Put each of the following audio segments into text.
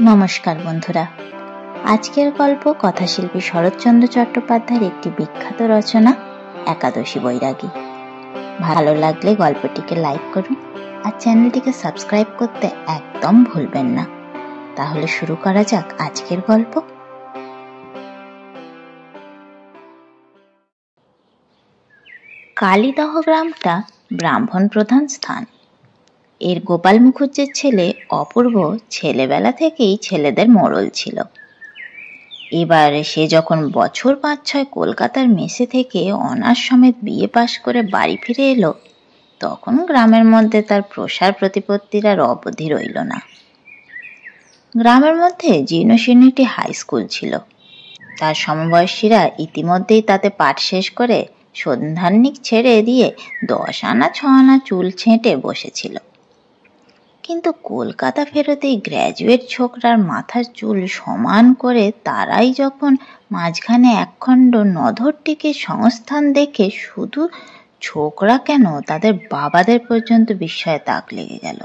নমস্কার বন্ধুরা, আজকের গল্প কথাশিল্পী শরৎচন্দ্র চট্টোপাধ্যায়ের একটি বিখ্যাত রচনা একাদশী বৈরাগী। ভালো লাগলে গল্পটিকে লাইক করুন আর চ্যানেলটিকে সাবস্ক্রাইব করতে একদম ভুলবেন না। তাহলে শুরু করা যাক আজকের গল্প। কালীদহ গ্রামটা ব্রাহ্মণ প্রধান স্থান। এর গোপাল মুখুজ্জের ছেলে অপূর্ব ছেলেবেলা থেকেই ছেলেদের মোড়ল ছিল। এবার সে যখন বছর ৫-৬ কলকাতার মেসে থেকে অনার্স সমেত বিএ পাশ করে বাড়ি ফিরে এলো, তখন গ্রামের মধ্যে তার প্রসার প্রতিপত্তির আর অবধি রইল না। গ্রামের মধ্যে জীর্ণশীর্ণ একটি হাই স্কুল ছিল। তার সমবয়সীরা ইতিমধ্যেই তাতে পাঠ শেষ করে সন্ধ্যাহ্নিক ছেড়ে দিয়ে ১০ আনা ৬ আনা চুল ছেঁটে বসেছিল। কিন্তু কলকাতা ফেরতেই গ্র্যাজুয়েট ছোকরার মাথার চুল সমান করে তারাই যখন মাঝখানে একখণ্ড নধরটিকে সংস্থান দেখে শুধু ছোকরা কেন, তাদের বাবাদের পর্যন্ত বিস্ময়ে তাক লেগে গেল।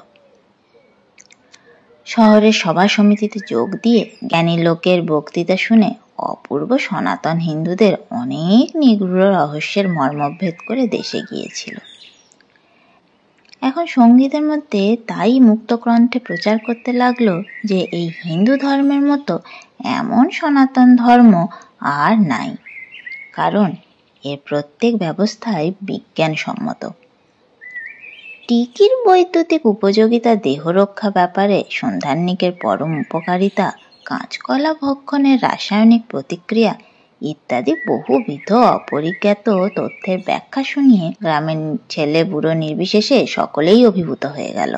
শহরের সভা সমিতিতে যোগ দিয়ে জ্ঞানী লোকের বক্তৃতা শুনে অপূর্ব সনাতন হিন্দুদের অনেক নিগূঢ় রহস্যের মর্মভেদ করে দেশে গিয়েছিল। এখন সঙ্গীতের মধ্যে তাই মুক্তকণ্ঠে প্রচার করতে লাগলো যে এই হিন্দু ধর্মের মতো এমন সনাতন ধর্ম আর নাই, কারণ এর প্রত্যেক ব্যবস্থাই বিজ্ঞানসম্মত। টিকির বৈদ্যুতিক উপযোগিতা, দেহরক্ষা ব্যাপারে সন্ধ্যাহ্নিকের পরম উপকারিতা, কাঁচকলা ভক্ষণের রাসায়নিক প্রতিক্রিয়া ইত্যাদি বহুবিধ অপরিজ্ঞাত তথ্যের ব্যাখ্যা শুনিয়ে গ্রামের ছেলে বুড়ো নির্বিশেষে সকলেই অভিভূত হয়ে গেল।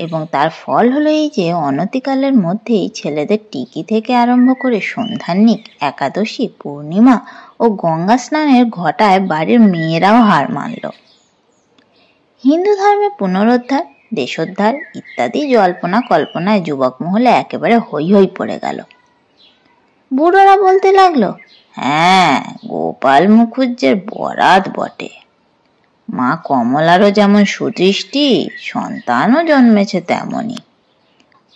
এবং তার ফল হলো এই যে অনতিকালের মধ্যেই ছেলেদের টিকি থেকে আরম্ভ করে সন্ধ্যাহ্নিক, একাদশী, পূর্ণিমা ও গঙ্গা স্নানের ঘটায় বাড়ির মেয়েরাও হার মানল। হিন্দু ধর্মের পুনরুদ্ধার, দেশোদ্ধার ইত্যাদি জল্পনা কল্পনায় যুবক মহলে একেবারে হৈ হৈ পড়ে গেল। বুড়োরা বলতে লাগলো, হ্যাঁ, গোপাল মুখুজ্জের বরাত বটে। মা কমলারও যেমন সুদৃষ্টি, সন্তানও জন্মেছে তেমনই।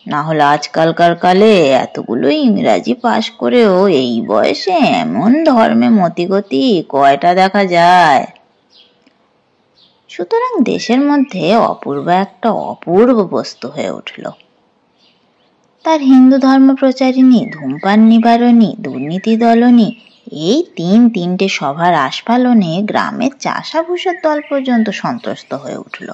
না হলে আজকালকার কালে এতগুলো ইংরাজি পাশ করেও এই বয়সে এমন ধর্মে মতিগতি কয়টা দেখা যায়। সুতরাং দেশের মধ্যে অপূর্ব একটা অপূর্ব বস্তু হয়ে উঠল। তার হিন্দু ধর্ম প্রচারিণী, ধূমপান নিবারণী, দুর্নীতি দলনী, এই তিনটে সভার আস্ফালনে গ্রামের চাষাভুষের দল পর্যন্ত সন্ত্রস্ত হয়ে উঠল।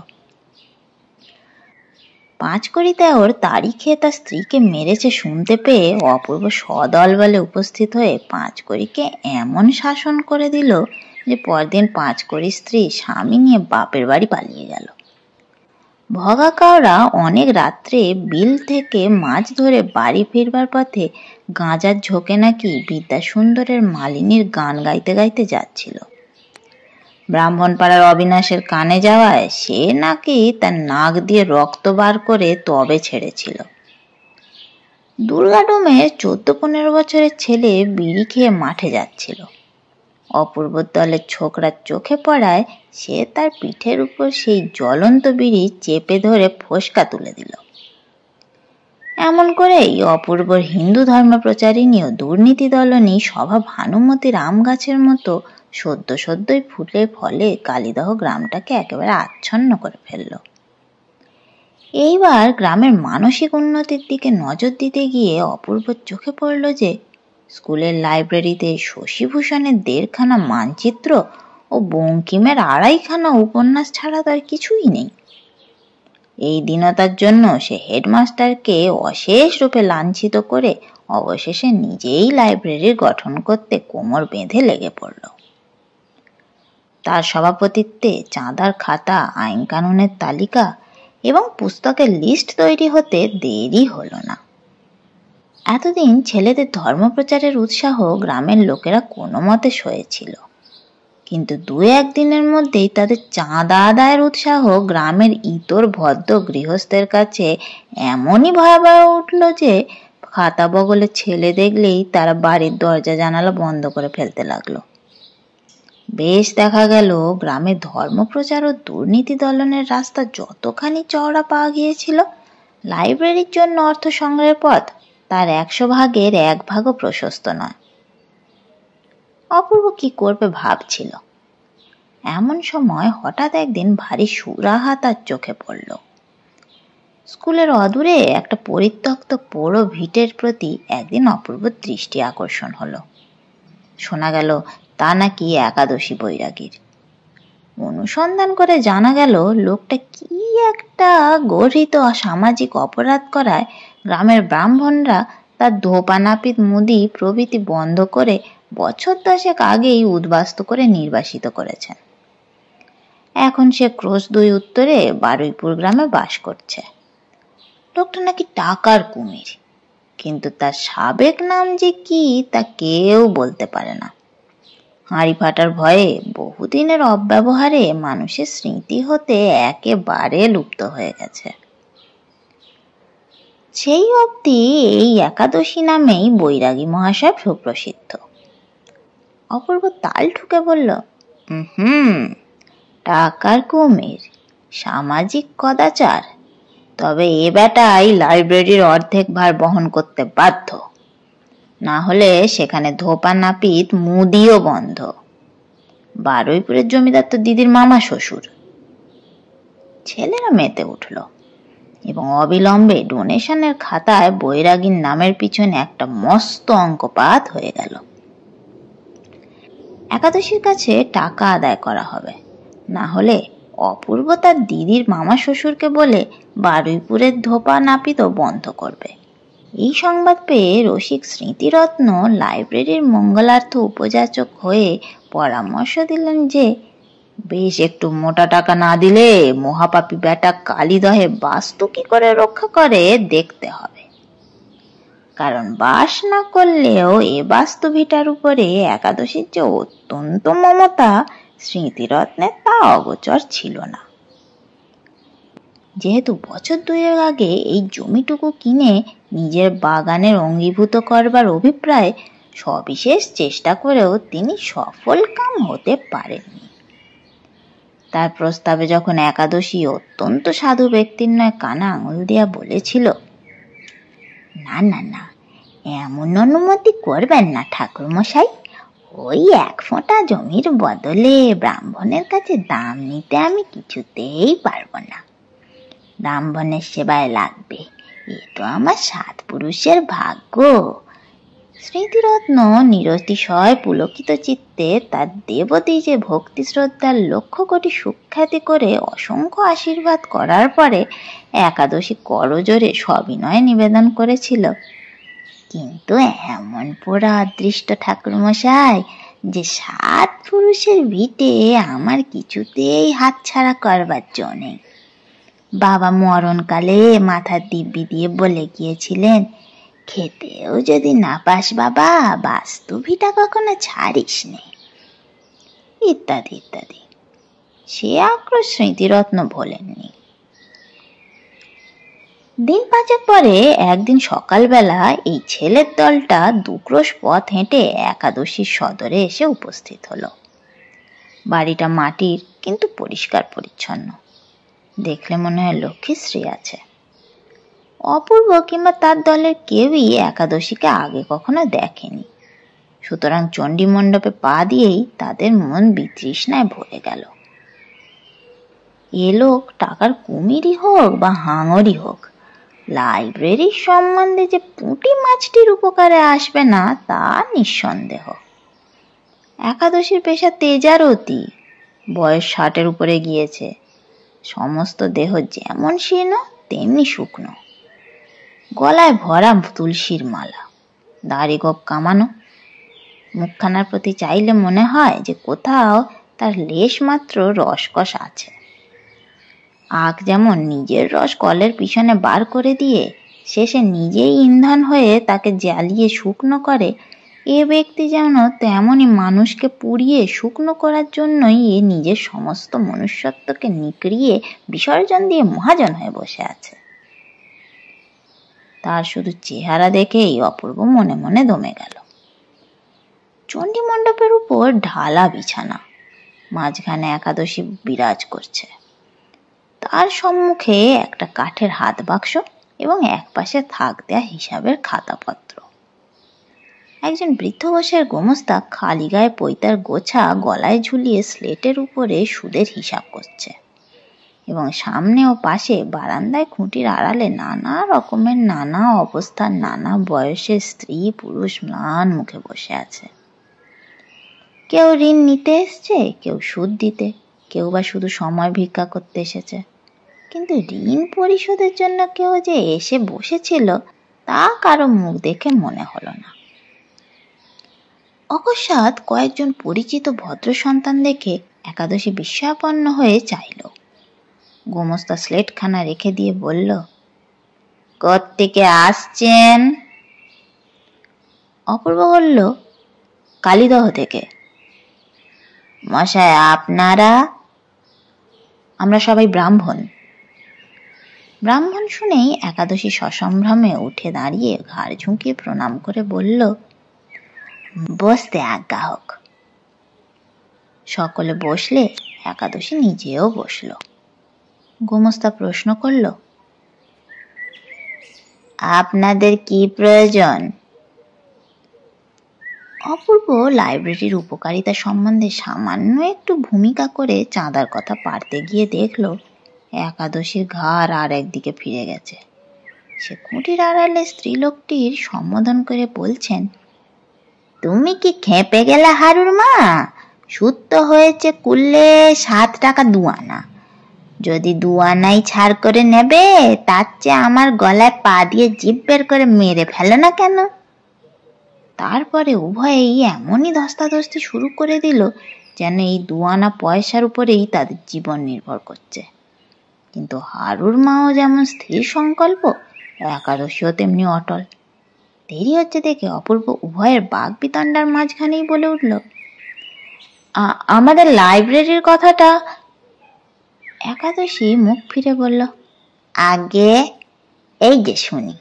৫ কড়ি দেওর তারিখে তার স্ত্রীকে মেরেছে শুনতে পেয়ে অপূর্ব সদল বলে উপস্থিত হয়ে ৫ কড়িকে এমন শাসন করে দিল যে পরদিন ৫ কড়ির স্ত্রী স্বামী নিয়ে বাপের বাড়ি পালিয়ে গেল। ভগা কাওরা অনেক রাত্রে বিল থেকে মাছ ধরে বাড়ি ফিরবার পথে গাঁজার ঝোঁকে নাকি বিদ্যাসুন্দরের মালিনীর গান গাইতে গাইতে যাচ্ছিল। ব্রাহ্মণপাড়ার অবিনাশের কানে যাওয়ায় সে নাকি তার নাক দিয়ে রক্ত বার করে তবে ছেড়েছিল। দুর্গাডোমের ১৪-১৫ বছরের ছেলে বিড়ি খেয়ে মাঠে যাচ্ছিল। অপূর্ব দলের ছোকরার চোখে পড়ায় সে তার পিঠের উপর সেই জ্বলন্ত বিড়ি চেপে ধরে ফোসকা তুলে দিল। এমন করেই অপূর্বর হিন্দু ধর্ম প্রচারিণী ও দুর্নীতি দলনী সভা ভানুমতির আম গাছের মতো সদ্যই ফুলে ফলে কালীদহ গ্রামটাকে একেবারে আচ্ছন্ন করে ফেলল। এইবার গ্রামের মানসিক উন্নতির দিকে নজর দিতে গিয়ে অপূর্বর চোখে পড়ল যে স্কুলের লাইব্রেরিতে শশীভূষণের ১.৫ খানা মানচিত্র ও বঙ্কিমের ২.৫ খানা উপন্যাস ছাড়া তার কিছুই নেই। এই দীনতার জন্য সে হেডমাস্টারকে অশেষ রূপে লাঞ্ছিত করে অবশেষে নিজেই লাইব্রেরি গঠন করতে কোমর বেঁধে লেগে পড়ল। তার সভাপতিত্বে চাঁদার খাতা, আইন কানুনের তালিকা এবং পুস্তকের লিস্ট তৈরি হতে দেরি হলো না। এতদিন ছেলেদের ধর্মপ্রচারের উৎসাহ গ্রামের লোকেরা কোনো মতে সয়েছিল, কিন্তু ২-১ দিনের মধ্যেই তাদের চাঁদা আদায়ের উৎসাহ গ্রামের ইতর ভদ্র গৃহস্থের কাছে এমনই ভয়াবহ উঠল যে খাতা বগলে ছেলে দেখলেই তারা বাড়ির দরজা জানালা বন্ধ করে ফেলতে লাগলো। বেশ দেখা গেল গ্রামে ধর্মপ্রচার ও দুর্নীতি দলনের রাস্তা যতখানি চওড়া পাওয়া গিয়েছিল, লাইব্রেরির জন্য অর্থ সংগ্রহের পথ তার 100 ভাগের 1 ভাগও প্রশস্ত নয়। অপূর্ব কি করবে ভাবছিল। এমন সময় হঠাৎ একদিন ভারী সুরাহা তার চোখে পড়ল। স্কুলের অদূরে একটা পরিত্যক্ত পোড়ো ভিটের প্রতি একদিন অপূর্ব দৃষ্টি আকর্ষণ হলো। শোনা গেল তা নাকি একাদশী বৈরাগীর। অনুসন্ধান করে জানা গেল লোকটা কি একটা গর্হিত সামাজিক অপরাধ করায় গ্রামের ব্রাহ্মণরা তার ধোপা নাপিত মুদি প্রভৃতি বন্ধ করে বছর 10 আগেই উদ্বাস্তু করে নির্বাসিত করেছেন। এখন সে ক্রোশ 2 উত্তরে বারুইপুর গ্রামে বাস করছে। লোকটা নাকি টাকার কুমির, কিন্তু তার সাবেক নাম যে কি তা কেউ বলতে পারে না। হাঁড়ি ফাটার ভয়ে বহুদিনের অব্যবহারে মানুষের স্মৃতি হতে একেবারে লুপ্ত হয়ে গেছে। সেই অবধি এই একাদশী নামেই বৈরাগী মহাশয় সুপ্রসিদ্ধ। অপূর্ব তাল ঠুকে বলল, টাকার কুমির, সামাজিক কদাচার, তবে এ বেটাই লাইব্রেরির অর্ধেক ভার বহন করতে বাধ্য, না হলে সেখানে ধোপা নাপিত মুদিও বন্ধ। বারুইপুরের জমিদার তো দিদির মামা শ্বশুর। ছেলেরা মেতে উঠল এবং অবিলম্বে ডোনেশনের খাতায় বৈরাগীর নামের পিছনে একটা মস্ত অঙ্কপাত হয়ে গেল। একাদশীর কাছে টাকা আদায় করা হবে, না হলে অপূর্ব তার দিদির মামা শ্বশুরকে বলে বারুইপুরের ধোপা নাপিতও বন্ধ করবে। এই সংবাদ পেয়ে রসিক স্মৃতিরত্ন লাইব্রেরির মঙ্গলার্থ উপযাচক হয়ে পরামর্শ দিলেন যে বেশ একটু মোটা টাকা না দিলে মহাপাপী বেটা কালীদহে বাস্তু কি করে রক্ষা করে দেখতে হবে। কারণ বাস না করলেও এ বাস্তু ভিটার উপরে একাদশীর যে অত্যন্ত মমতা স্মৃতিরত্নের তা অগোচর ছিল না। যেহেতু বছর 2 আগে এই জমিটুকু কিনে নিজের বাগানের অঙ্গীভূত করবার অভিপ্রায় সবিশেষ চেষ্টা করেও তিনি সফল কাম হতে পারেননি। তার প্রস্তাবে যখন একাদশী অত্যন্ত সাধু ব্যক্তির নয় কানা আঙুল দিয়া বলেছিল, না না না, এমন অনুমতি করবেন না ঠাকুর মশাই, ওই 1 ফোঁটা জমির বদলে ব্রাহ্মণের কাছে দাম নিতে আমি কিছুতেই পারবো না। ব্রাহ্মণের সেবায় লাগবে, এ তো আমার 7 পুরুষের ভাগ্য। স্মৃতিরত্ন নিরতিশয় পুলকিত চিত্তে তার দেবদ্বিজে ভক্তি শ্রদ্ধার লক্ষ কোটি সুখ্যাতি করে অসংখ্য আশীর্বাদ করার পরে একাদশী করজোরে সবিনয় নিবেদন করেছিল, কিন্তু এমন পোড়া অদৃষ্ট ঠাকুরমশাই যে 7 পুরুষের ভিটে আমার কিছুতেই হাতছাড়া করবার জো নেই। বাবা মরণকালে মাথার দিব্যি দিয়ে বলে গিয়েছিলেন, খেতেও যদি না পাস বাবা, বাস্তু ভিটা কখনো ছাড়িস নে, ইত্যাদি ইত্যাদি। সে আক্রোশ স্মৃতিরত্ন ভোলেননি। দিন 5 পরে একদিন সকালবেলা এই ছেলের দলটা 2 ক্রোশ পথ হেঁটে একাদশীর সদরে এসে উপস্থিত হলো। বাড়িটা মাটির, কিন্তু পরিষ্কার পরিচ্ছন্ন। দেখলে মনে হয় লক্ষ্মীশ্রী আছে। অপূর্ব কিংবা তার দলের কেউই একাদশীকে আগে কখনো দেখেনি, সুতরাং চণ্ডী মণ্ডপে পা দিয়েই তাদের মন বিতৃষ্ণায় ভরে গেল। এ লোক টাকার কুমিরই হোক বা হাঙরই হোক, লাইব্রেরির সম্বন্ধে যে পুঁটি মাছটির উপকারে আসবে না তা নিঃসন্দেহ। একাদশীর পেশা তেজারতি, বয়স 60-এর উপরে গিয়েছে, সমস্ত দেহ যেমন শীর্ণ তেমনি শুকনো, গলায় ভরা তুলসীর মালা, দাড়ি গোপ কামানো। মুখখানার প্রতি চাইলে মনে হয় যে কোথাও তার লেশ মাত্র রসকস আছে। আখ যেমন নিজের রস কলের পিছনে বার করে দিয়ে শেষে নিজেই ইন্ধন হয়ে তাকে জ্বালিয়ে শুকনো করে, এ ব্যক্তি যেন তেমনই মানুষকে পুড়িয়ে শুকনো করার জন্যই এ নিজের সমস্ত মনুষ্যত্বকে নিকড়িয়ে বিসর্জন দিয়ে মহাজন হয়ে বসে আছে। তার শুধু চেহারা দেখেই অপূর্ব মনে মনে দমে গেল। চণ্ডী মণ্ডপের উপর ঢালা বিছানা, মাঝখানে একাদশী বিরাজ করছে। তার সম্মুখে একটা কাঠের হাত বাক্স, এবং একপাশে থাক দেয়া হিসাবের খাতাপত্র। একজন বৃদ্ধ বসের গোমস্তা খালি গায়ে পৈতার গোছা গলায় ঝুলিয়ে স্লেটের উপরে সুদের হিসাব করছে এবং সামনে ও পাশে বারান্দায় খুঁটির আড়ালে নানা রকমের নানা অবস্থার নানা বয়সের স্ত্রী পুরুষ ম্লান মুখে বসে আছে। কেউ ঋণ নিতে এসছে, কেউ সুদ দিতে, কেউ বা শুধু সময় ভিক্ষা করতে এসেছে। কিন্তু ঋণ পরিশোধের জন্য কেউ যে এসে বসেছিল তা কারো মুখ দেখে মনে হলো না। অকস্মাৎ কয়েকজন পরিচিত ভদ্র সন্তান দেখে একাদশী বিস্ময়াপন্ন হয়ে চাইল। গোমস্তা স্লেটখানা রেখে দিয়ে বলল, কোত্থেকে আসছেন? অপূর্ব বলল, কালীদহ থেকে। মশাই, আপনারা? আমরা সবাই ব্রাহ্মণ। ব্রাহ্মণ শুনেই একাদশী সসম্ভ্রমে উঠে দাঁড়িয়ে ঘাড় ঝুঁকিয়ে প্রণাম করে বলল, বসতে আজ্ঞা হোক। সকলে বসলে একাদশী নিজেও বসল। গোমস্তা প্রশ্ন করল, আপনাদের কি প্রয়োজন? অপূর্ব লাইব্রেরির উপকারিতা সম্বন্ধে সামান্য একটু ভূমিকা করে চাঁদার কথা পারতে গিয়ে দেখল একাদশীর ঘাড় আর একদিকে ফিরে গেছে। সে খুঁটির আড়ালে স্ত্রীলোকটির সম্বোধন করে বলছেন, তুমি কি খেপে গেলে হারুর মা? সুদ তো হয়েছে কুললে 7 টাকা 2 আনা। যদি 2 আনাই ছাড় করে নেবে, তার চেয়ে আমার গলায় পা দিয়ে জিভ বের করে মেরে ফেলো না কেন? তারপরে উভয়েই এমনই ধস্তাধস্তি শুরু করে দিল যেন এই 2 আনা পয়সার উপরেই তাদের জীবন নির্ভর করছে। কিন্তু হারুর মাও যেমন স্থির সংকল্প, একাদশীও তেমনি অটল। দেরি হচ্ছে দেখে অপূর্ব উভয়ের বাক বিতণ্ডার মাঝখানেই বলে উঠল, আমাদের লাইব্রেরির কথাটা। একাদশী মুখ ফিরে বলল, আগে এই যে শুনি।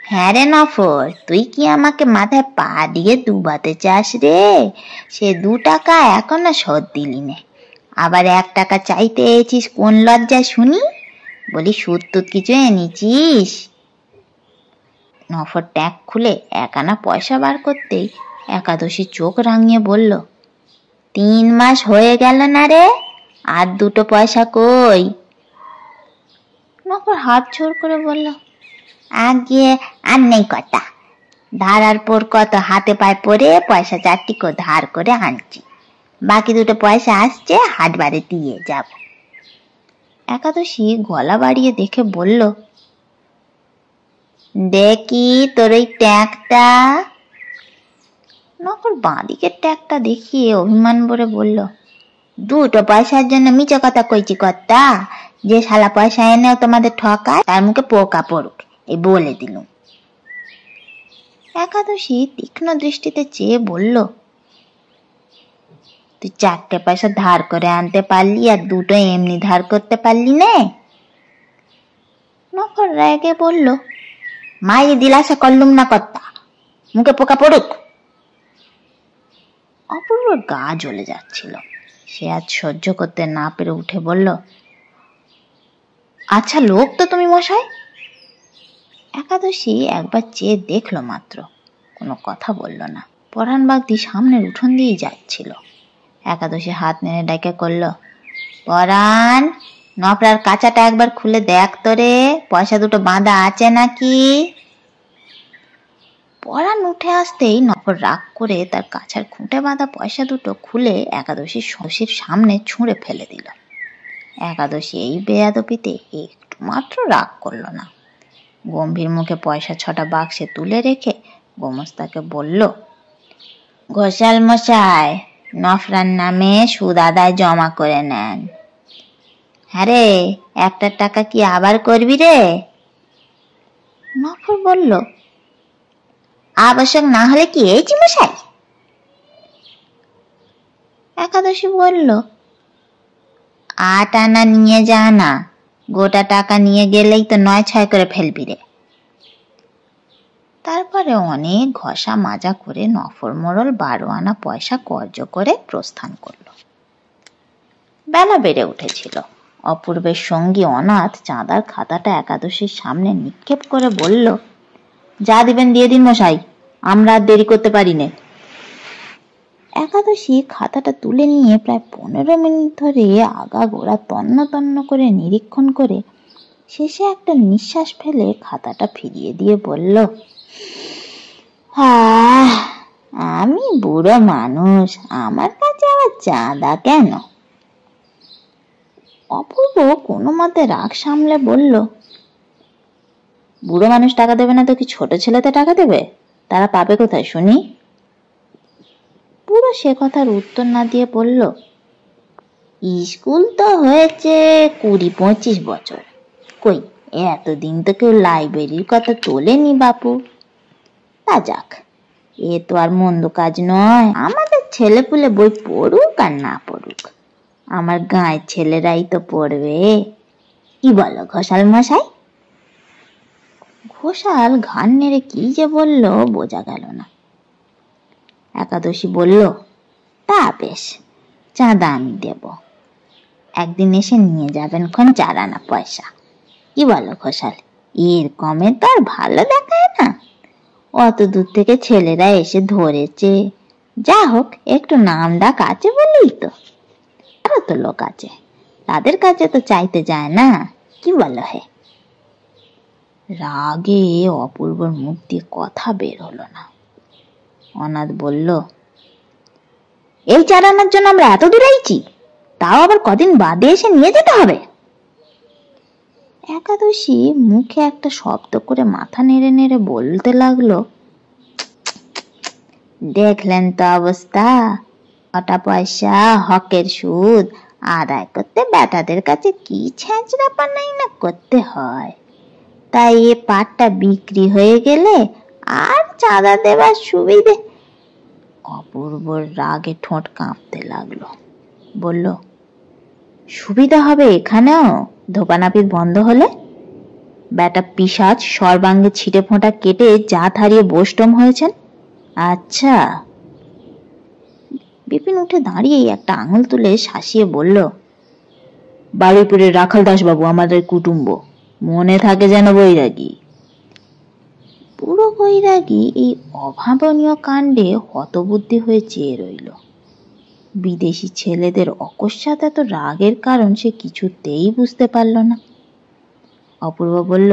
হ্যাঁ রে নফর, তুই কি আমাকে মাথায় পা দিয়ে ডুবাতে চাস রে? সে 2 টাকা এখনো শোধ দিলি নে, আবার 1 টাকা চাইতে এসেছিস কোন লজ্জায় শুনি? বলি সুদ টুদ কিছু এনেছিস? নফর ট্যাগ খুলে 1 আনা পয়সা বার করতেই একাদশী চোখ রাঙিয়ে বলল, 3 মাস হয়ে গেল না রে, আর 2 পয়সা কই? নফর হাত জোড় করে বলল, আগে আর নেই কটা, ধারার পর কত হাতে পায়ে পড়ে পয়সা 4টি ধার করে আনছি, বাকি 2 পয়সা আসছে, হাট বারে দিয়ে যাব। একাদশী গলা বাড়িয়ে দেখে বলল, দেখি তোর ওই ট্যাগটা। নকল বাঁদিকের ট্যাগটা দেখিয়ে অভিমান ভরে বলল, 2 পয়সার জন্য মিছে কথা কইছি কর্তা। যে শালা পয়সা এনেও তোমাদের ঠকায়, তার মুখে পোকা পড়ুক, এই বলে দিলুম। একাদশী তীক্ষ্ণ দৃষ্টিতে চেয়ে বলল, তুই 4টে পয়সা ধার করে আনতে পারলি, আর 2 এমনি ধার করতে পারলি নে? নকল রেগে বলল, মায়ে দিলাসা করলুম না কর্তা, মুখে পোকা পড়ুক। অপূর্বর গা জ্বলে যাচ্ছিল। সে আজ সহ্য করতে না পেরে উঠে বলল, আচ্ছা লোক তো তুমি মশাই। একাদশী একবার চেয়ে দেখলো মাত্র, কোনো কথা বলল না। পরাণ বাগদি সামনের উঠোন দিয়েই যাচ্ছিল। একাদশী হাত নেড়ে ডেকে করল, পরাণ, নফরার কাঁচাটা একবার খুলে দেখ তো রে, পয়সা 2 বাঁধা আছে নাকি? পরাণ উঠে আসতেই নফর রাগ করে তার কাছার খুঁটে বাঁধা পয়সা 2 খুলে একাদশীর শশীর সামনে ছুঁড়ে ফেলে দিল। একাদশী এই বেয়াদবিতে একটু মাত্র রাগ করল না। গম্ভীর মুখে পয়সা 6টা বাক্সে তুলে রেখে গোমস্তাকে বলল, ঘোষাল মশাই, নফরার নামে সুদ আদায় জমা করে নেন। হ্যাঁ রে, 1 টাকা কি আবার করবি রে? নফর বলল, আবশ্যক না হলে কি এইছি মশাই? একাদশী বলল, 8 আনা নিয়ে যা না, গোটা টাকা নিয়ে গেলেই তো 9-6 করে ফেলবি রে। তারপরে অনেক ঘষা মাজা করে নফর মোড়ল 12 আনা পয়সা কর্য করে প্রস্থান করল। বেলা বেড়ে উঠেছিল। অপূর্বের সঙ্গী অনাথ চাঁদার খাতাটা একাদশীর সামনে নিক্ষেপ করে বলল, যা দিবেন দিয়ে দিন মশাই, আমরা আর দেরি করতে পারি নে। একাদশী খাতাটা তুলে নিয়ে প্রায় 15 মিনিট ধরে আগাগোড়া তন্ন তন্ন করে নিরীক্ষণ করে শেষে একটা নিঃশ্বাস ফেলে খাতাটা ফিরিয়ে দিয়ে বলল, আমি বুড়ো মানুষ, আমার কাছে আবার চাঁদা কেন? অপূর্ব কোনো মতে রাগ সামলে বলল, বুড়ো মানুষ টাকা দেবে না তো কি ছোট ছেলেতে টাকা দেবে? তারা পাবে কোথায় শুনি? বুড়ো সে কথার উত্তর না দিয়ে বলল, স্কুল তো হয়েছে 20-25 বছর, কই এতদিন তো কেউ লাইব্রেরির কথা তোলেনি বাপু। তা যাক, এ তো আর মন্দ কাজ নয়, আমাদের ছেলেপুলে বই পড়ুক আর না পড়ুক, আমার গাঁয়ের ছেলেরাই তো পড়বে। কি বলো ঘোষাল মশাই? ঘোষাল ঘাড় নেড়ে কি যে বলল বোঝা গেল না। একাদশী বলল, তা বেশ, চাঁদা আমি দেব, একদিন এসে নিয়ে যাবেন খন 4 আনা পয়সা। কি বলো ঘোষাল? এর কমে তো আর ভালো দেখায় না, অত দূর থেকে ছেলেরা এসে ধরেছে, যা হোক একটু নাম ডাক আছে বলেই তো। আরো তো লোক আছে, তাদের কাছে তো চাইতে যায় না, কি বলো হে? রাগে অপূর্বর মুখ দিয়ে কথা বের হলো না। অনাথ বলল, এই 4 আনার জন্য আমরা এত দূর আইছি, তাও আবার কদিন বাদে এসে নিয়ে যেতে হবে? একাদশী মুখে একটা শব্দ করে মাথা নেড়ে নেড়ে বলতে লাগলো, দেখলেন তো অবস্থা, কটা পয়সা হকের সুদ আদায় করতে বেটাদের কাছে কি ছেঁচড়া পানাই না করতে হয়। তাই এ পাটটা বিক্রি হয়ে গেলে আর চাঁদা দেবার সুবিধে। অপূর্বর রাগে ঠোঁট কাঁপতে লাগলো, বলল, সুবিধা হবে এখানেও ধোপানাপিত বন্ধ হলে? বেটা পিশাচ সর্বাঙ্গে ছিটে ফোঁটা কেটে জাত হারিয়ে বোস্টম হয়েছেন। আচ্ছা। বিপিন উঠে দাঁড়িয়ে একটা আঙুল তুলে শাসিয়ে বলল, বারুইপুরের রাখাল দাসবাবু আমাদের কুটুম্ব, মনে থাকে যেন বৈরাগী। পুরো বৈরাগী এই অভাবনীয় কাণ্ডে হতবুদ্ধি হয়ে চেয়ে রইল। বিদেশি ছেলেদের অকস্মাৎ এত রাগের কারণ সে কিছুতেই বুঝতে পারল না। অপূর্ব বলল,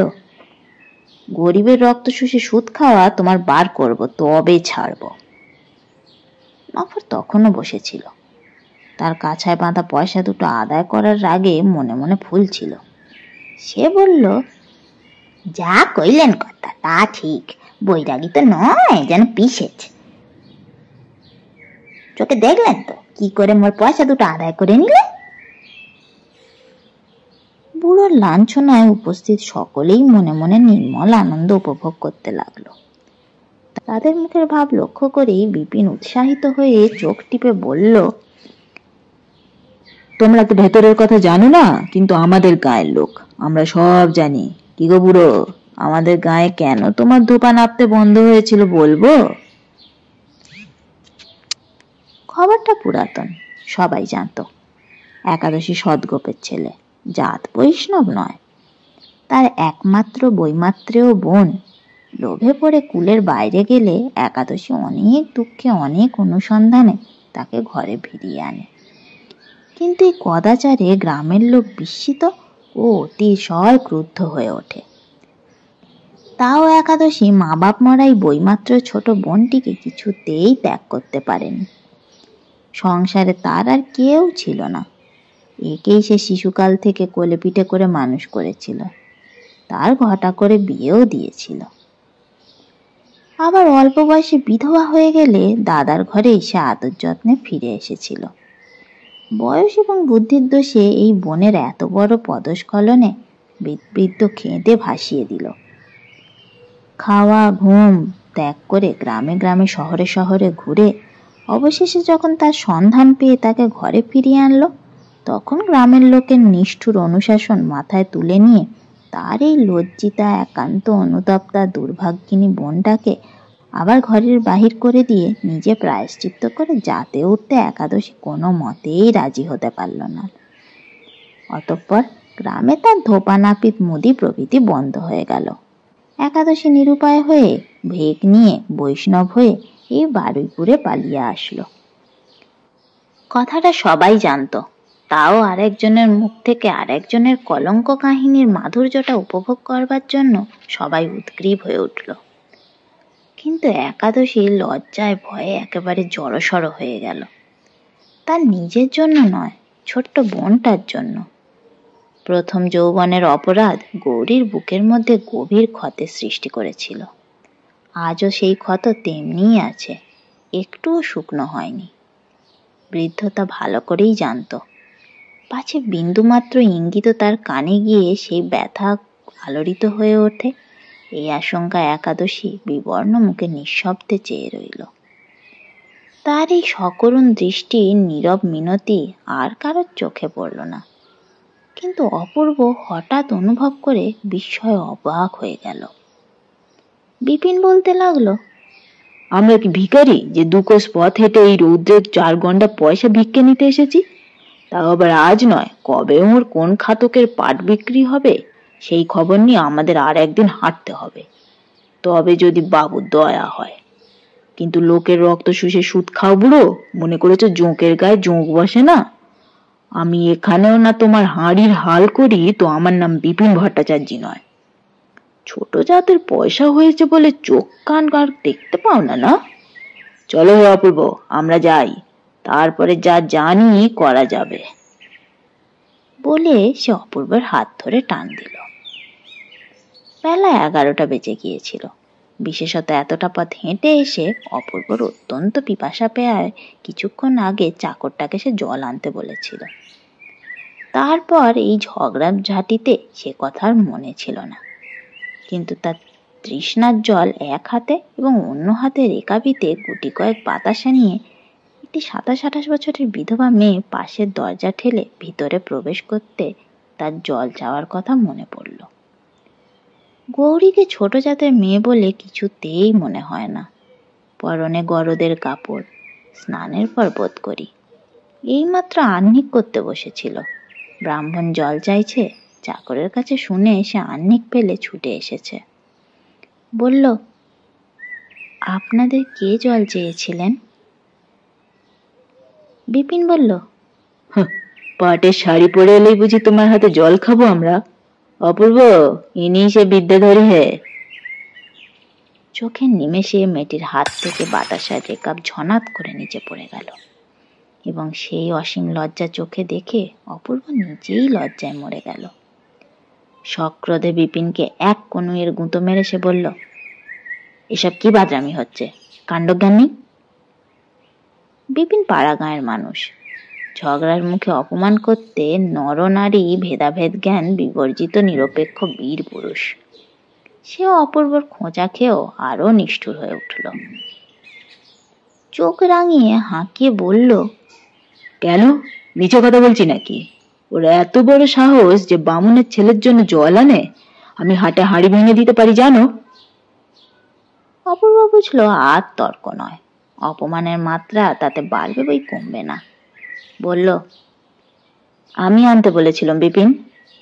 গরিবের রক্ত শুষে সুদ খাওয়া তোমার বার করব, তবে ছাড়ব। নফর তখনও বসেছিল, তার কাছায় বাঁধা পয়সা দুটো আদায় করার রাগে মনে মনে ফুলছিল। সে বলল, যা কইলেন কথা তা ঠিক, বৈরাগী তো নয় যেন পিসেছ। চোখে দেখলেন তো কি করে মোর পয়সা দুটো আদায় করে নিলে? বুড়োর লাঞ্ছনায় উপস্থিত সকলেই মনে মনে নির্মল আনন্দ উপভোগ করতে লাগলো। তাদের মুখের ভাব লক্ষ্য করেই বিপিন উৎসাহিত হয়ে চোখ টিপে বলল, তোমরা তো ভেতরের কথা জানো না, কিন্তু আমাদের গায়ের লোক আমরা সব জানি। কি গো বুড়ো, আমাদের গায়ে কেন তোমার ধোপা নাপতে বন্ধ হয়েছিল বলবো? খবরটা পুরাতন, সবাই জানতো। একাদশী সদগোপের ছেলে, জাত বৈষ্ণব নয়। তার একমাত্র বৈমাত্রেয় বোন লোভে পড়ে কুলের বাইরে গেলে একাদশী অনেক দুঃখে অনেক অনুসন্ধানে তাকে ঘরে ফিরিয়ে আনে। কিন্তু এই কদাচারে গ্রামের লোক বিস্মিত ও অতিশয় ক্রুদ্ধ হয়ে ওঠে। তাও একাদশী মা বাপ মরাই বৈমাত্র ছোট বোনটিকে কিছুতেই ত্যাগ করতে পারেনি। সংসারে তার আর কেউ ছিল না, একেই সে শিশুকাল থেকে কোলে পিঠে করে মানুষ করেছিল, তার ঘটা করে বিয়েও দিয়েছিল। আবার অল্প বয়সে বিধবা হয়ে গেলে দাদার ঘরে এসে আদর যত্নে ফিরে এসেছিল। বয়স এবং বুদ্ধির দোষে এই বোনের এত বড় পদস্খলনে বৃদ্ধ কেঁদে ভাসিয়ে দিল। খাওয়া ঘুম ত্যাগ করে গ্রামে গ্রামে শহরে শহরে ঘুরে অবশেষে যখন তার সন্ধান পেয়ে তাকে ঘরে ফিরিয়ে আনলো, তখন গ্রামের লোকের নিষ্ঠুর অনুশাসন মাথায় তুলে নিয়ে তার এই লজ্জিতা একান্ত অনুতপ্তা দুর্ভাগ্যিনী বোনটাকে আবার ঘরের বাহির করে দিয়ে নিজে প্রায়শ্চিত্ত করে যাতে উঠতে একাদশী কোনো মতেই রাজি হতে পারল না। অতঃপর গ্রামে তার ধোপা নাপিত মুদি প্রভৃতি বন্ধ হয়ে গেল। একাদশী নিরুপায় হয়ে ভেগ নিয়ে বৈষ্ণব হয়ে এই বারুইপুরে পালিয়ে আসলো। কথাটা সবাই জানতো, তাও আরেকজনের মুখ থেকে আরেকজনের কলঙ্ক কাহিনীর মাধুর্যটা উপভোগ করবার জন্য সবাই উদগ্রীব হয়ে উঠল। কিন্তু একাদশী লজ্জায় ভয়ে একেবারে জড়সড় হয়ে গেল। তার নিজের জন্য নয়, ছোট্ট বোনটার জন্য। প্রথম যৌবনের অপরাধ গৌরীর বুকের মধ্যে গভীর ক্ষতের সৃষ্টি করেছিল। আজও সেই ক্ষত তেমনিই আছে, একটুও শুকনো হয়নি। বৃদ্ধতা ভালো করেই জানত, পাছে বিন্দুমাত্র ইঙ্গিত তার কানে গিয়ে সেই ব্যথা আলোড়িত হয়ে ওঠে, এই আশঙ্কা একাদশী বিবর্ণ মুখে নিঃশব্দে চেয়ে রইল। তার এই সকরুণ দৃষ্টি নীরব মিনতি আর কারোর চোখে পড়ল না। কিন্তু অপূর্ব হঠাৎ অনুভব করে বিস্ময়ে অবাক হয়ে গেল। বিপিন বলতে লাগলো, আমরা কি ভিখারি যে দুকোষ পথ হেঁটে এই রৌদ্রের 4 ঘন্টা পয়সা ভিক্ষে নিতে এসেছি? তাও আবার আজ নয়, কবে ওর কোন খাতকের পাট বিক্রি হবে সেই খবর নিয়ে আমাদের আর একদিন হাঁটতে হবে, তবে যদি বাবুর দয়া হয়। কিন্তু লোকের রক্ত শুষে সুদ খাও বুড়ো, মনে করেছো জোঁকের গায়ে জোঁক বসে না? আমি এখানেও না তোমার হাঁড়ির হাল করি তো আমার নাম বিপিন ভট্টাচার্য নয়। ছোট জাতের পয়সা হয়েছে বলে চোখ কান আর দেখতে পাও না? না, চলো হে অপূর্ব, আমরা যাই, তারপরে যা জানি করা যাবে। বলে সে অপূর্বের হাত ধরে টান দিল। বেলা 11টা বেজে গিয়েছিল। বিশেষত এতটা পথ হেঁটে এসে অপূর্বর অত্যন্ত পিপাসা পেয়ায় কিছুক্ষণ আগে চাকরটাকে সে জল আনতে বলেছিল। তারপর এই ঝগড়ার ঝাঁটিতে সে কথা আর মনে ছিল না। কিন্তু তার তৃষ্ণার জল এক হাতে এবং অন্য হাতে রেকাবিতে গুটি কয়েক বাতাসা নিয়ে একটি 27-28 বছরের বিধবা মেয়ে পাশের দরজা ঠেলে ভিতরে প্রবেশ করতে তার জল চাওয়ার কথা মনে পড়ল। গৌরীকে ছোট জাতের মেয়ে বলে কিছুতেই মনে হয় না। পরনে গরদের কাপড়, স্নানের পর বোধ করি। এইমাত্র আহ্নিক করতে বসেছিল। ব্রাহ্মণ জল চাইছে, চাকরের কাছে শুনে সে আহ্নিক পেলে ছুটে এসেছে। বলল, আপনাদের কে জল চেয়েছিলেন? বিপিন বলল, পাটের শাড়ি পরে এলেই বুঝি তোমার হাতে জল খাবো আমরা? অপূর্ব, ইনি সে বিদ্যাধরী হে। চোখের নিমেষে মেয়েটির হাত থেকে বাতাসার রেকাব ঝনাত করে নিচে পড়ে গেল এবং সেই অসীম লজ্জা চোখে দেখে অপূর্ব নিজেই লজ্জায় মরে গেল। সক্রোধে বিপিনকে এক কনুইয়ের গুঁতো মেরে সে বলল, এসব কি বাদরামি হচ্ছে, কাণ্ডজ্ঞান নেই? বিপিন পাড়া গাঁয়ের মানুষ, ঝগড়ার মুখে অপমান করতে নরনারী ভেদাভেদ জ্ঞান বিবর্জিত নিরপেক্ষ বীর পুরুষ। সে অপূর্বর খোঁচা খেয়েও আরো নিষ্ঠুর হয়ে উঠল। চোখ রাঙিয়ে হাঁকিয়ে বলল, কেন, মিছে কথা বলছি নাকি? ওর এত বড় সাহস যে বামুনের ছেলের জন্য জল আনে? আমি হাটে হাঁড়ি ভেঙে দিতে পারি, জানো? অপূর্ব বুঝলো আর তর্ক নয়, অপমানের মাত্রা তাতে বাড়বে বই কমবে না। বলল, আমি আনতে বলেছিলাম বিপিন,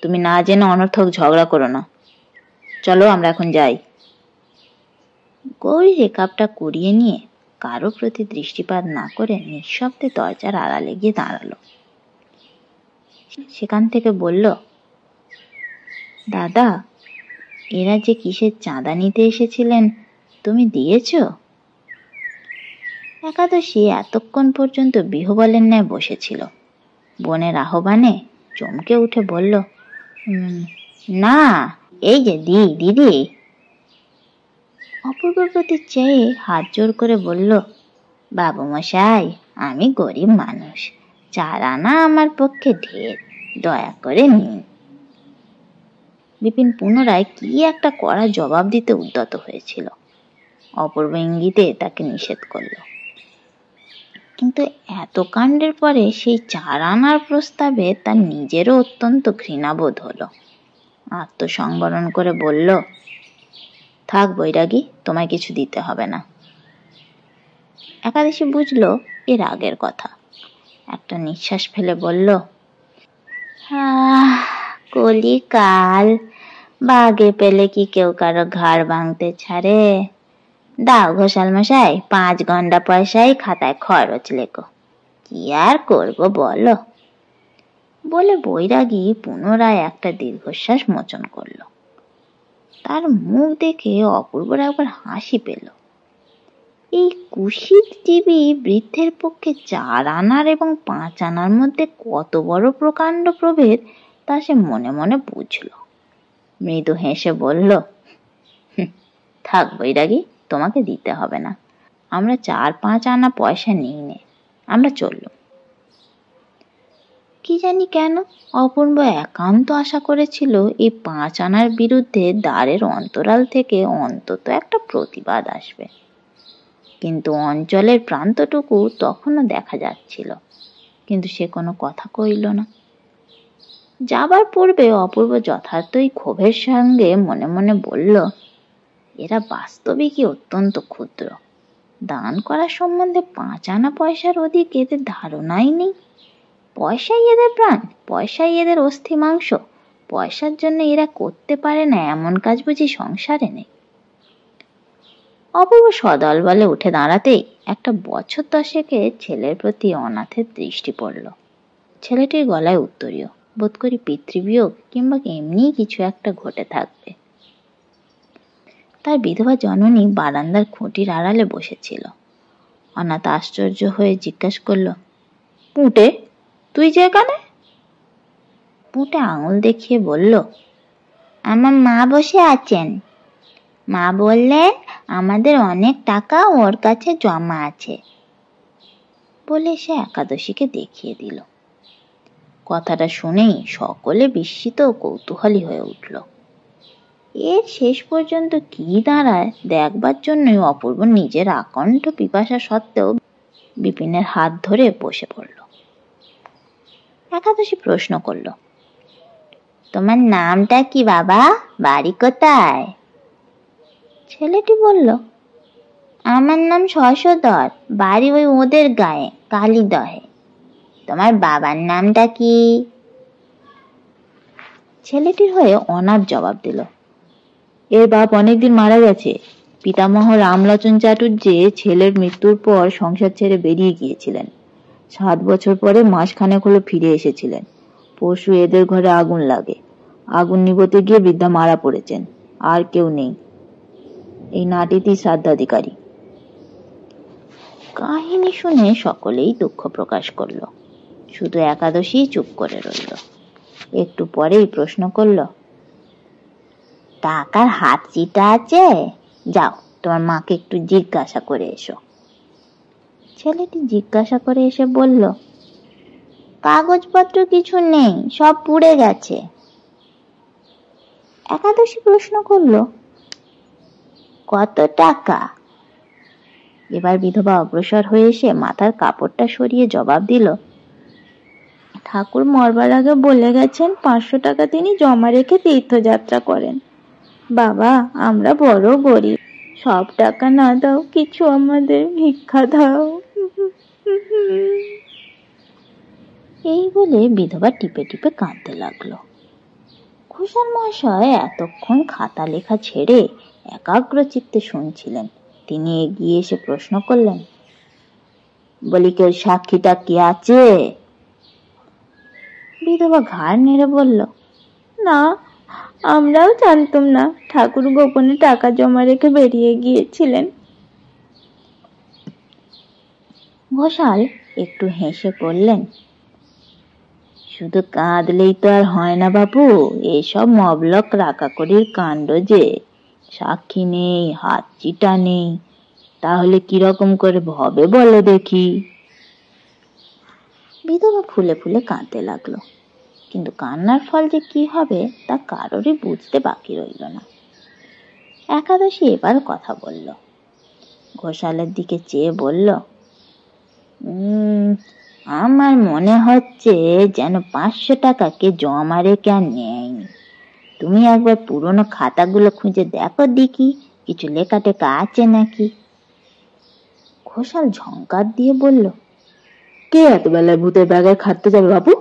তুমি না জেনে অনর্থক ঝগড়া করো না। চলো আমরা এখন যাই। গৌরী রেকাবটা কুড়িয়ে নিয়ে কারো প্রতি দৃষ্টিপাত না করে নিঃশব্দে দরজার আড়ালে গিয়ে দাঁড়ালো। সেখান থেকে বলল, দাদা, এরা যে কিসের চাঁদা নিতে এসেছিলেন তুমি দিয়েছ? একাদশী এতক্ষণ পর্যন্ত বিহবলের ন্যায় বসেছিল। বোনের আহ্বানে চমকে উঠে বলল, না, এই যে দিদি। অপূর্বর প্রতি চেয়ে হাত জোর করে বলল, বাবু মশাই, আমি গরিব মানুষ, 4 আনা আমার পক্ষে ঢের, দয়া করে নিন। বিপিন পুনরায় কি একটা কড়া জবাব দিতে উদ্যত হয়েছিল। অপূর্ব ইঙ্গিতে তাকে নিষেধ করল। কিন্তু এত কাণ্ডের পরে সেই 4 আনার প্রস্তাবে তার নিজেরও অত্যন্ত ঘৃণাবোধ হলো। আত্মসংবরণ করে বলল, থাক বৈরাগী, তোমায় কিছু দিতে হবে না। একাদশী বুঝলো এর আগের কথা। একটা নিঃশ্বাস ফেলে বলল, কলিকাল, বাগে পেলে কি কেউ কারো ঘাড় ভাঙতে ছাড়ে? দাও ঘোষাল মশাই, 5 গন্ডা পয়সাই খাতায় খরচ লেখো। কি আর করবো বলো? বলে বৈরাগী পুনরায় একটা দীর্ঘশ্বাস মোচন করলো। তার মুখ দেখে অপূর্বর একবার হাসি পেল। এই কুৎসিতজীবী বৃদ্ধের পক্ষে 4 আনার এবং 5 আনার মধ্যে কত বড় প্রকাণ্ড প্রভেদ তা সে মনে মনে বুঝল। মৃদু হেসে বলল, থাক বৈরাগী, তোমাকে দিতে হবে না। আমরা 4-5 আনা পয়সা নিই নে, আমরা চললুম। কি জানি কেন অপূর্ব একান্ত আশা করেছিল এই 5 আনার বিরুদ্ধে দ্বারের অন্তরাল থেকে অন্তত একটা প্রতিবাদ আসবে, কিন্তু অঞ্চলের প্রান্তটুকু তখনও দেখা যাচ্ছিল, কিন্তু সে কোনো কথা কইল না। যাবার পূর্বে অপূর্ব যথার্থই ক্ষোভের সঙ্গে মনে মনে বলল, এরা বাস্তবিকই অত্যন্ত ক্ষুদ্র। দান করার সম্বন্ধে 5 আনা পয়সার অধিক এদের ধারণাই নেই। পয়সাই এদের প্রাণ, পয়সাই এদের অস্থি মাংস। পয়সার জন্য এরা করতে পারে না এমন কাজ বুঝি সংসারে নেই। অপূর্ব সদল বলে উঠে দাঁড়াতেই একটা বছর 10-এর ছেলের প্রতি অনাথের দৃষ্টি পড়ল। ছেলেটির গলায় উত্তরীয়, বোধ করি পিতৃবিয়োগ কিংবা এমনি কিছু একটা ঘটে থাকবে। তার বিধবা জননী বারান্দার খুঁটির আড়ালে বসেছিল। অনাথ আশ্চর্য হয়ে জিজ্ঞাসা করল, পুঁটে, তুই যে এখানে? পুঁটে আঙুল দেখিয়ে বলল, আমার মা বসে আছেন। মা বললেন আমাদের অনেক টাকা ওর কাছে জমা আছে। বলে সে একাদশীকে দেখিয়ে দিল। কথাটা শুনেই সকলে বিস্মিত ও কৌতূহলী হয়ে উঠল। এর শেষ পর্যন্ত কি দাঁড়ায় দেখবার জন্যই অপূর্ব নিজের আকণ্ঠ পিপাসা সত্ত্বেও বিপিনের হাত ধরে বসে পড়ল। একাদশী প্রশ্ন করল, তোমার নামটা কি বাবা? বাড়ি কোথায়? ছেলেটি বলল, আমার নাম শশধর, বাড়ি ওই ওদের গায়ে, কালীদহে। তোমার বাবার নামটা কি? ছেলেটির হয়ে অনাথ জবাব দিল, এর বাপ অনেকদিন মারা গেছে। পিতামহ রামলোচন চাটুর্যে ছেলের মৃত্যুর পর সংসার ছেড়ে বেরিয়ে গিয়েছিলেন। 7 বছর পরে মাসখানেক হলো ফিরে এসেছিলেন। পরশু এদের ঘরে আগুন লাগে। আগুন নিভতে গিয়ে বৃদ্ধা মারা পড়েছেন। আর কেউ নেই। এই নাটিটি শ্রাদ্ধাধিকারী। কাহিনী শুনে সকলেই দুঃখ প্রকাশ করল। শুধু একাদশী চুপ করে রইল। একটু পরেই প্রশ্ন করল, টাকার হাত চিটা আছে? যাও, তোমার মাকে একটু জিজ্ঞাসা করে এসো। ছেলেটি জিজ্ঞাসা করে এসে বলল, কাগজপত্র কিছু নেই, সব পুড়ে গেছে। একাদশী প্রশ্ন করল, কত টাকা? এবার বিধবা অগ্রসর হয়ে এসে মাথার কাপড়টা সরিয়ে জবাব দিল, ঠাকুর মরবার আগে বলে গেছেন 500 টাকা তিনি জমা রেখে তীর্থযাত্রা করেন। বাবা, আমরা বড় গরিব, সব টাকা না দাও, কিছু আমাদের ভিক্ষা দাও। এই বলে বিধবা টিপে টিপে কাঁদতে লাগলো। ঘোষাল মহাশয় এতক্ষণ খাতা লেখা ছেড়ে একাগ্র চিত্তে শুনছিলেন। তিনি এগিয়ে এসে প্রশ্ন করলেন, বলি কেউ সাক্ষীটা কি আছে? বিধবা ঘাড় নেড়ে বলল, না, আমরাও জানতাম না। ঠাকুর গোপনে টাকা জমা রেখে বেরিয়ে গিয়েছিলেন। ঘোষাল একটু হেসে বললেন, শুধু কাঁদলেই তো আর হয় না বাবু, এসব মবলক রাকাকড়ির কাণ্ড যে। সাক্ষী নেই, হাত চিটা নেই, তাহলে কিরকম করে হবে বলো দেখি। বিধবা ফুলে ফুলে কাঁদতে লাগলো, কিন্তু কান্নার ফল যে কি হবে তা কারোরই বুঝতে বাকি রইল না। একাদশী এবার কথা বলল। ঘোষালের দিকে চেয়ে বলল, আমার মনে হচ্ছে যেন 500 টাকা কে জমা রেখে আর নেয়নি। তুমি একবার পুরনো খাতাগুলো খুঁজে দেখো দেখি কিছু লেখা টেখা আছে নাকি। ঘোষাল ঝংকার দিয়ে বলল, কে এত বেলায় ভূতের ব্যাগে খাটতে যাবে বাবু?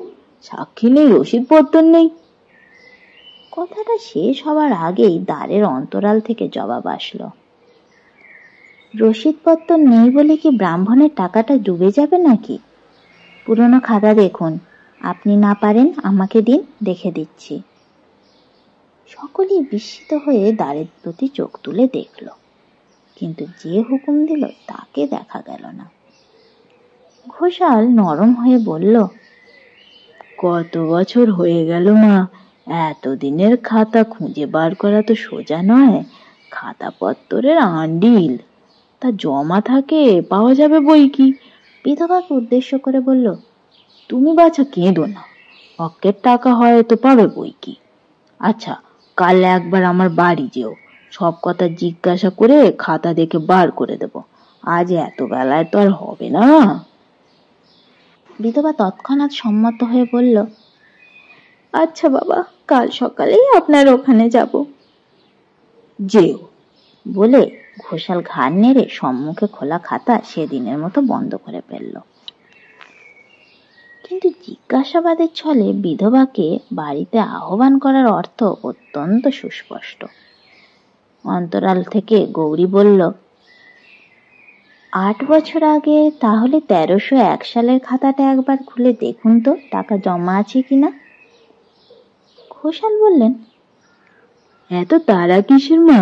সাক্ষী নেই, রসিদপত্র নেই। কথাটা শেষ হবার আগেই দ্বারের অন্তরাল থেকে জবাব আসলো, রসিদপত্র নেই বলে কি ব্রাহ্মণের টাকাটা ডুবে যাবে নাকি? পুরনো খাতা দেখুন, আপনি না পারেন আমাকে দিন, দেখে দিচ্ছি। সকলেই বিস্মিত হয়ে দ্বারের প্রতি চোখ তুলে দেখল, কিন্তু যে হুকুম দিল তাকে দেখা গেল না। ঘোষাল নরম হয়ে বলল, কত বছর হয়ে গেল মা, এতদিনের খাতা খুঁজে বার করা তো সোজা নয়। খাতাপত্তরের আন্ডিল, তা জমা থাকে, পাওয়া যাবে বই কি। বিধবাকে উদ্দেশ্য করে বলল, তুমি বাছা কেঁদো না, হকের টাকা হয় তো পাবে বই কি। আচ্ছা, কাল একবার আমার বাড়ি যেও, সব কথা জিজ্ঞাসা করে খাতা দেখে বার করে দেব। আজ এত বেলায় তো আর হবে না। বিধবা তৎক্ষণাৎ সম্মত হয়ে বলল, আচ্ছা বাবা, কাল সকালেই আপনার ওখানে যাব। যেও। বলে ঘোষাল ঘাড় নেড়ে সম্মুখে খোলা খাতা সেদিনের মতো বন্ধ করে ফেলল। কিন্তু জিজ্ঞাসাবাদের ছলে বিধবাকে বাড়িতে আহ্বান করার অর্থ অত্যন্ত সুস্পষ্ট। অন্তরাল থেকে গৌরী বলল, 8 বছর আগে তাহলে 1301 সালের খাতাটা একবার খুলে দেখুন তো, টাকা জমা আছে কিনা। ঘোষাল বললেন, এত তারা কিসের মা?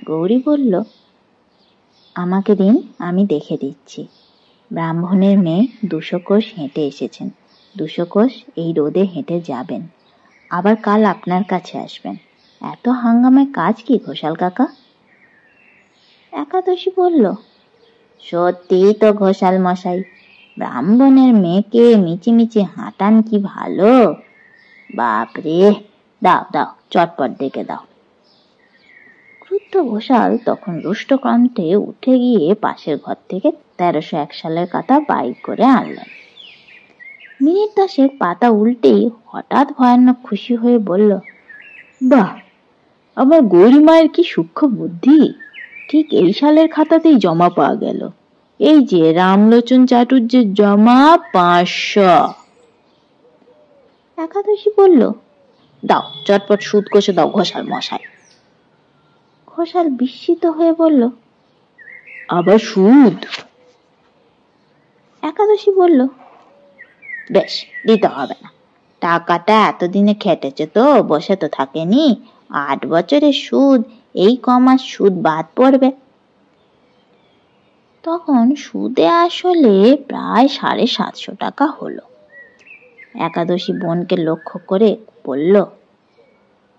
গৌরী বলল, আমাকে দিন, আমি দেখে দিচ্ছি। ব্রাহ্মণের মেয়ে 200 কোষ হেঁটে এসেছেন, 200 কোষ এই রোদে হেঁটে যাবেন, আবার কাল আপনার কাছে আসবেন। এত হাঙ্গামায় কাজ কি ঘোষাল কাকা? একাদশী বলল, সত্যিই তো ঘোষাল মশাই, ব্রাহ্মণের মেয়েকে মিচিমিচি হাঁটান কি ভালো। বাপরে, দাও দাও, চটপট ডেকে দাও। ক্রুদ্ধ ঘোষাল তখন রুষ্টকণ্ঠে উঠে গিয়ে পাশের ঘর থেকে 1301 সালের খাতা বাইর করে আনলেন। মিনিট 10 পাতা উল্টেই হঠাৎ ভয়ানক খুশি হয়ে বলল, বাহ, আমার গৌরী মায়ের কি সূক্ষ্ম বুদ্ধি, ঠিক এই সালের খাতাতেই জমা পাওয়া গেল। এই যে রামলোচন চাটুর্যের জমা 500। একাদশী বলল, দাও, চটপট সুদ কষে দাও ঘোষাল মশাই। ঘোষাল বিস্মিত হয়ে বলল, আবার সুদ? একাদশী বলল, বেশ, দিতে হবে না, টাকাটা এতদিনে খেটেছে তো, বসে তো থাকেনি, 8 বছরের সুদ, এই কমাস সুদ বাদ পড়বে। তখন সুদে আসলে প্রায় 750 টাকা হলো। একাদশী বোনকে লক্ষ্য করে বলল,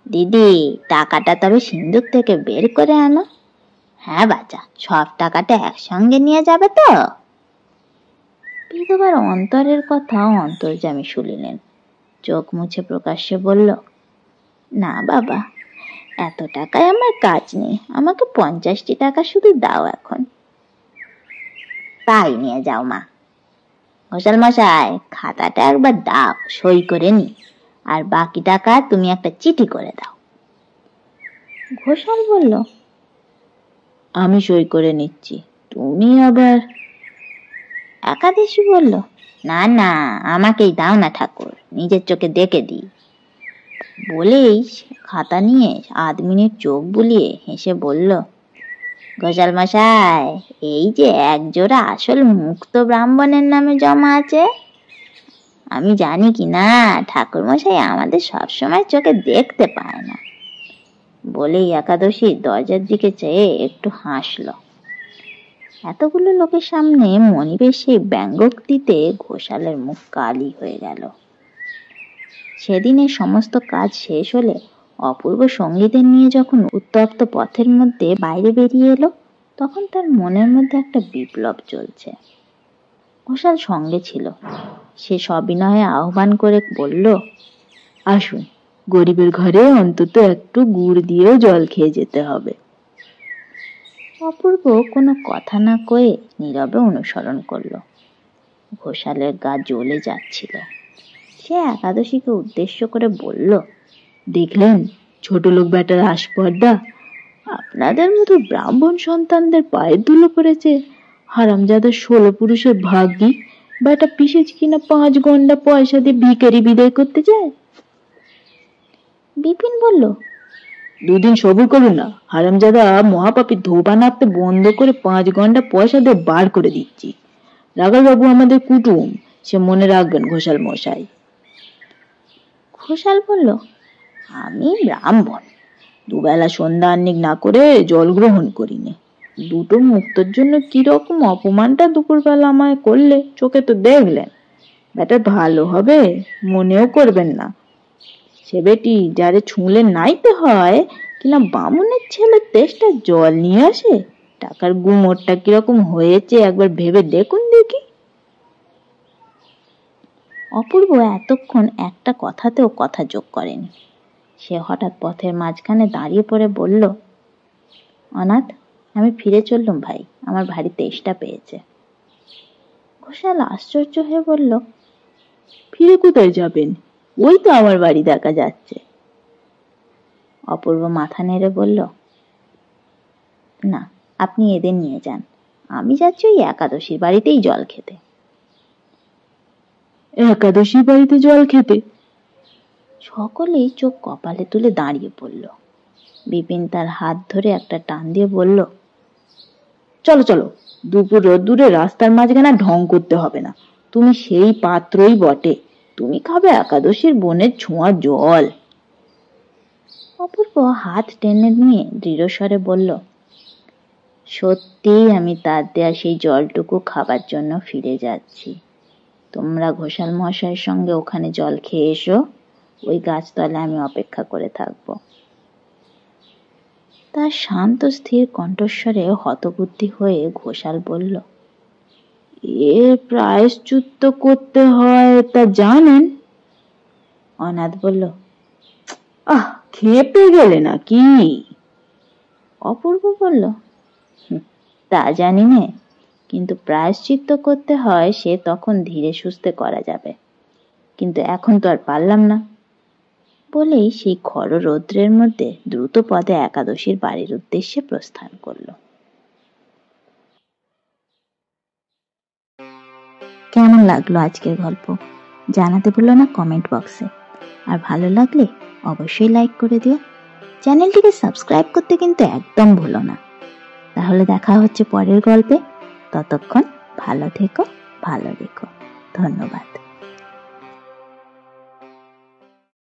দিদি, টাকাটা তবে সিন্দুক থেকে বের করে আনো। হ্যাঁ বাচ্চা, সব টাকাটা একসঙ্গে নিয়ে যাবে তো? বিধবার অন্তরের কথা অন্তর্যামী শুনিলেন, চোখ মুছে প্রকাশ্যে বলল, না বাবা, এত টাকায় আমার কাজ নেই, আমাকে 50টি টাকা শুধু দাও এখন। তাই নিয়ে যাও মা। ঘোষাল মশাই, খাতাটা একবার দাও, সই করে নি, আর বাকি টাকা তুমি একটা চিঠি করে দাও। ঘোষাল বলল, আমি সই করে নিচ্ছি, তুমি আবার। একাদশী বলল, না না, আমাকেই দাও না ঠাকুর, নিজের চোখে দেখে দিই। বলেই খাতা নিয়ে 8 মিনিট চোখ বুলিয়ে হেসে বলল, ঘোষাল মশাই, এই যে 1 জোড়া আসল মুক্ত ব্রাহ্মণের নামে জমা আছে। আমি জানি কি না, ঠাকুর মশাই আমাদের সবসময় চোখে দেখতে পায় না। বলেই একাদশী দরজার দিকে চেয়ে একটু হাসল। এতগুলো লোকের সামনে মনিবের সেই ব্যঙ্গোক্তিতে ঘোষালের মুখ কালি হয়ে গেল। সেদিনের সমস্ত কাজ শেষ হলে অপূর্ব সঙ্গীদের নিয়ে যখন উত্তপ্ত পথের মধ্যে বাইরে বেরিয়ে এলো, তখন তার মনের মধ্যে একটা বিপ্লব চলছে। ঘোষাল সঙ্গে ছিল, সে সবিনয়ে আহ্বান করে বলল, আসুন, গরিবের ঘরে অন্তত একটু গুড় দিয়েও জল খেয়ে যেতে হবে। অপূর্ব কোনো কথা না কয়ে নীরবে অনুসরণ করলো। ঘোষালের গা জ্বলে যাচ্ছিল। সে একাদশীকে উদ্দেশ্য করে বলল, দেখলেন ছোট লোক বেটার আস্পর্ধা, আপনাদের মতো ব্রাহ্মণ সন্তানদের পায়ের ধুলো পড়েছে। হারামজাদা 16 পুরুষের ভাগ্যি বেটা পিসেজ কিনা 5 গন্ডা পয়সা দিয়ে ভিখারি বিদায় করতে যায়। বিপিন বলল, 2 দিন সবুর করুন না, হারামজাদা মহাপাপী ধোবা নাড়তে বন্ধ করে 5 গন্ডা পয়সা দিয়ে বার করে দিচ্ছি। রাগাল বাবু আমাদের কুটুম, সে মনে রাখবেন ঘোষাল মশাই। ঘোষাল বলল, আমি ব্রাহ্মণ, দুবেলা সন্ধ্যা আহ্নিক না করে জল গ্রহণ করিনি। দুটো মুক্তর জন্য কিরকম অপমানটা দুপুরবেলা আমায় করলে চোখে তো দেখলেন। বেটা ভালো হবে মনেও করবেন না। সে বেটি যারে ছুঁলে নাইতে হয় কিনা বামুনের ছেলে তেষ্টা জল নিয়ে আসে। টাকার গুমরটা কিরকম হয়েছে একবার ভেবে দেখুন দেখি। অপূর্ব এতক্ষণ একটা কথাতেও কথা যোগ করেনি। সে হঠাৎ পথের মাঝখানে দাঁড়িয়ে পড়ে বলল, অনাথ, আমি ফিরে চললুম ভাই, আমার ভারী তেষ্টা পেয়েছে। ঘোষাল আশ্চর্য হয়ে বলল, ফিরে কোথায় যাবেন? ওই তো আমার বাড়ি দেখা যাচ্ছে। অপূর্ব মাথা নেড়ে বলল, না, আপনি এদের নিয়ে যান, আমি যাচ্ছি ওই একাদশীর বাড়িতেই জল খেতে। একাদশীর বাড়িতে জল খেতে? সকলেই চোখ কপালে তুলে দাঁড়িয়ে পড়ল। বিপিন তার হাত ধরে একটা টান দিয়ে বলল, চলো চলো, দুপুর রোদ্দুরে রাস্তার মাঝখানে ঢং করতে হবে না। তুমি সেই পাত্রই বটে, তুমি খাবে একাদশীর বনের ছোঁয়া জল। অপূর্ব হাত টেনে নিয়ে দৃঢ়স্বরে বলল, সত্যি আমি তার দেয়া সেই জলটুকু খাবার জন্য ফিরে যাচ্ছি। তোমরা ঘোষাল মহাশয়ের সঙ্গে ওখানে জল খেয়ে এসো, ওই গাছতলায় আমি অপেক্ষা করে থাকব। তার শান্ত স্থির কণ্ঠস্বরে হতবুদ্ধি হয়ে ঘোষাল বলল, এর প্রায়শ্চিত্ত করতে হয় তা জানেন? অনাথ বলল, খেপে গেলে নাকি? অপূর্ব বলল, তা জানি নে, কিন্তু প্রায়শ্চিত্ত করতে হয় সে তখন ধীরে সুস্থে করা যাবে, কিন্তু এখন তো আর পারলাম না। বলেই সেই খর রৌদ্রের মধ্যে দ্রুত পদে একাদশীর বাড়ির উদ্দেশ্যে প্রস্থান করল। কেমন লাগলো আজকের গল্প জানাতে ভুলো না কমেন্ট বক্সে, আর ভালো লাগলে অবশ্যই লাইক করে দিও। চ্যানেলটিকে সাবস্ক্রাইব করতে কিন্তু একদম ভুলো না। তাহলে দেখা হচ্ছে পরের গল্পে। ততক্ষণ ভালো থেকো, ভালো রেখো। ধন্যবাদ।